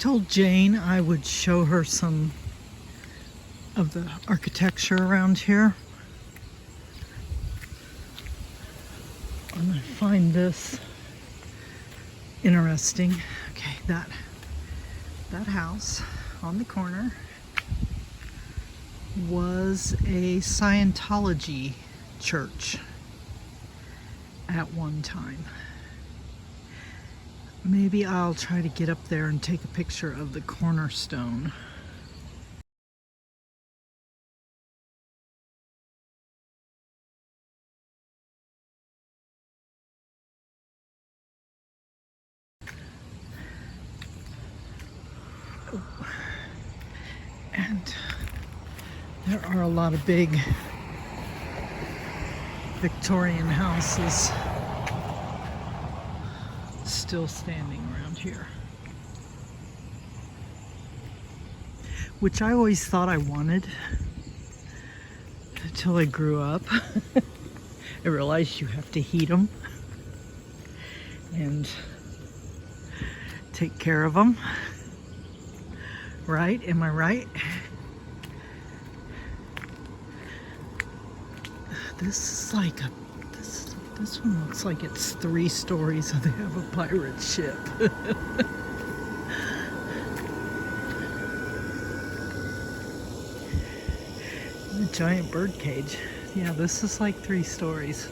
told Jane I would show her some of the architecture around here. And I find this interesting. Okay, that house on the corner was a Scientology church at one time. Maybe I'll try to get up there and take a picture of the cornerstone. And there are a lot of big Victorian houses still standing around here, which I always thought I wanted until I grew up. I realized you have to heat them and take care of them, right? Am I right? This is like this one looks like it's 3 stories, so they have a pirate ship. A giant bird cage. Yeah, this is like 3 stories.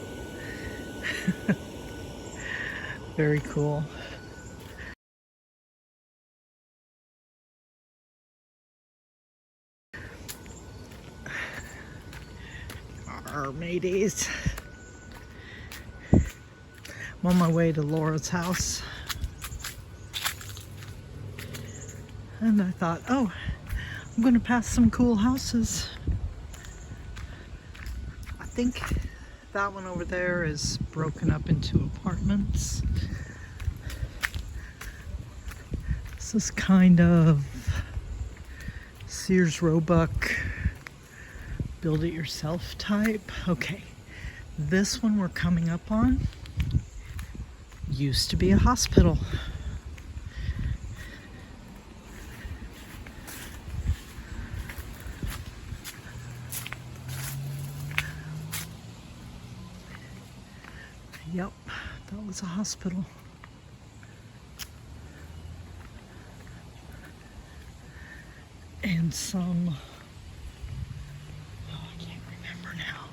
Very cool. Our mateys. I'm on my way to Laura's house, and I thought, oh, I'm going to pass some cool houses. I think that one over there is broken up into apartments. This is kind of Sears Roebuck, build it yourself type. Okay, this one we're coming up on used to be a hospital. Yep, that was a hospital. And some, I can't remember now.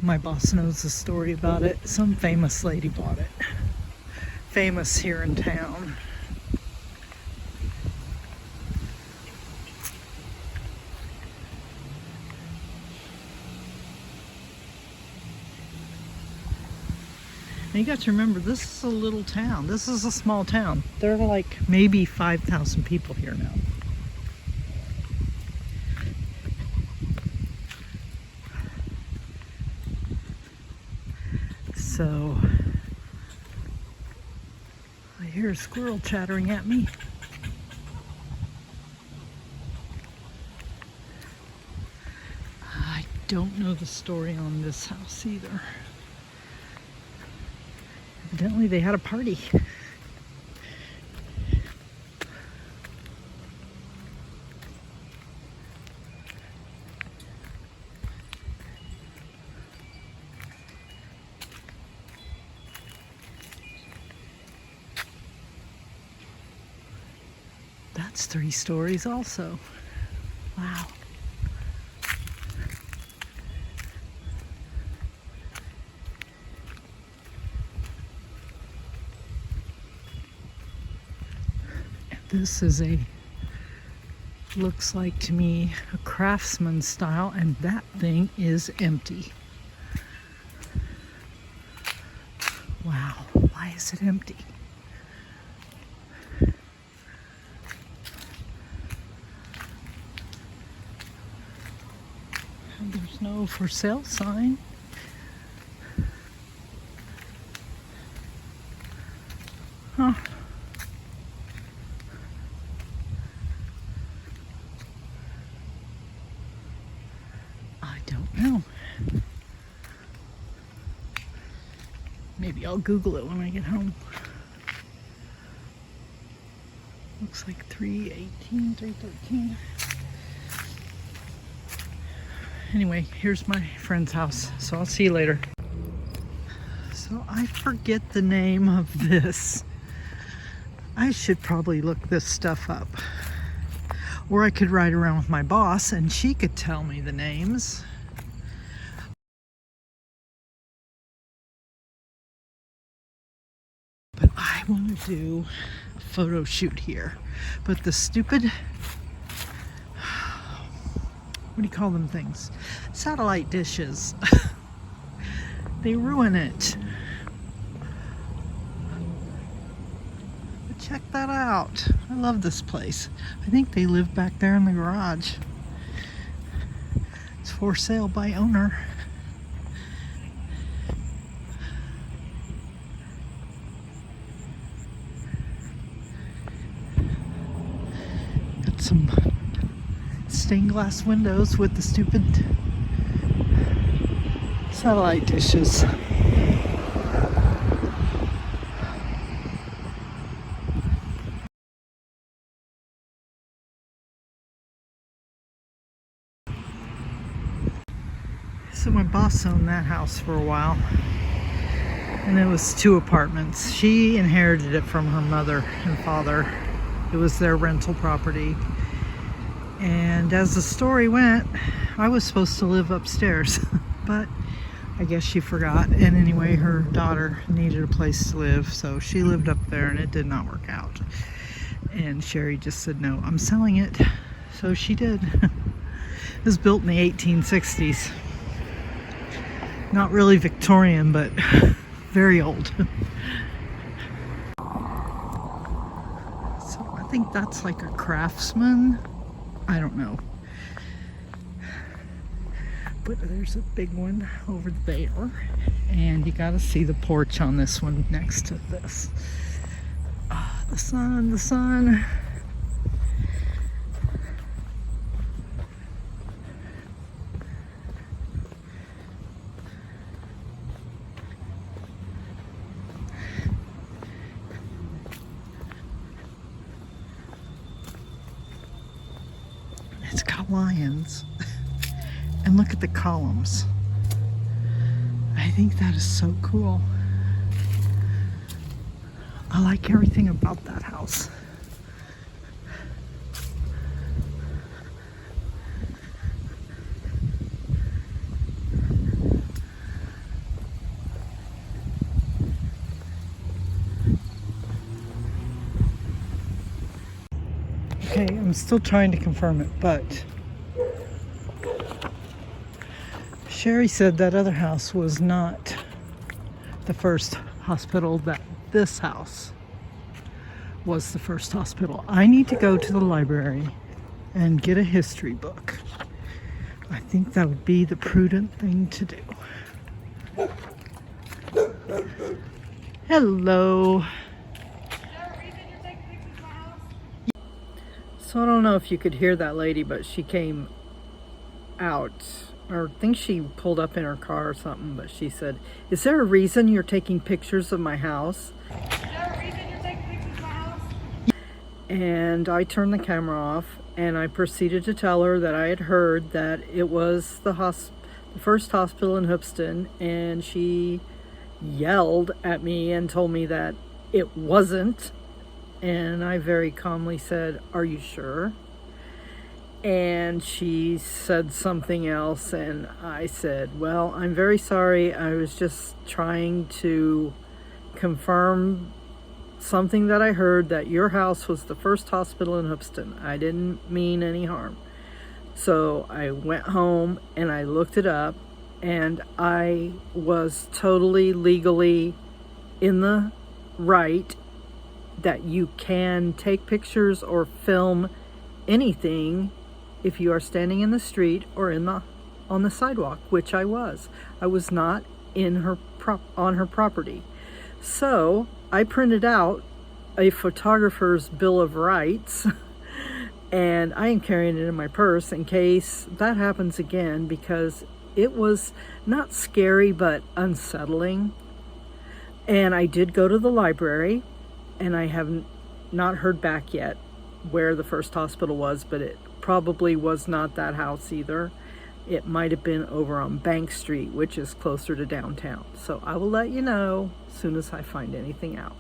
My boss knows the story about it. Some famous lady bought it. Famous here in town. And you got to remember, this is a little town. This is a small town. There are like maybe 5,000 people here now. So I hear a squirrel chattering at me. I don't know the story on this house either. Evidently they had a party. That's 3 stories also. Wow. This is looks like to me a craftsman style, and that thing is empty. Wow, why is it empty? And there's no for sale sign. Huh. No. Maybe I'll Google it when I get home. looks like 318, 313. Anyway, here's my friend's house, so I'll see you later. So I forget the name of this. I should probably look this stuff up. Or I could ride around with my boss and she could tell me the names. But I want to do a photo shoot here. But the stupid, what do you call them things? Satellite dishes. They ruin it. But check that out. I love this place. I think they live back there in the garage. It's for sale by owner. Got some stained glass windows with the stupid satellite dishes. So my boss owned that house for a while, and it was 2 apartments. She inherited it from her mother and father. It was their rental property. And as the story went, I was supposed to live upstairs, but I guess she forgot. And anyway, her daughter needed a place to live, so she lived up there, and it did not work out. And Sherry just said, no, I'm selling it. So she did. It was built in the 1860s. Not really Victorian, but very old. So I think that's like a Craftsman. I don't know. But there's a big one over there. And you gotta see the porch on this one next to this. Ah, the sun, the sun. It's got lions. And look at the columns. I think that is so cool. I like everything about that house. Okay, I'm still trying to confirm it, but Sherry said that other house was not the first hospital, that this house was the first hospital. I need to go to the library and get a history book. I think that would be the prudent thing to do. Hello. So I don't know if you could hear that lady, but she came out, or I think she pulled up in her car or something, but she said, is there a reason you're taking pictures of my house? Is there a reason you're taking pictures of my house? And I turned the camera off, and I proceeded to tell her that I had heard that it was the first hospital in Hoopeston, and she yelled at me and told me that it wasn't. And I very calmly said, are you sure? And she said something else, and I said, well, I'm very sorry. I was just trying to confirm something that I heard, that your house was the first hospital in Hoopeston. I didn't mean any harm. So I went home and I looked it up, and I was totally legally in the right that you can take pictures or film anything if you are standing in the street or on the sidewalk, which I was. I was not on her property. So I printed out a photographer's bill of rights and I am carrying it in my purse in case that happens again, because it was not scary but unsettling. And I did go to the library, and I have not heard back yet where the first hospital was, but it probably was not that house either. It might have been over on Bank Street, which is closer to downtown. So I will let you know as soon as I find anything out.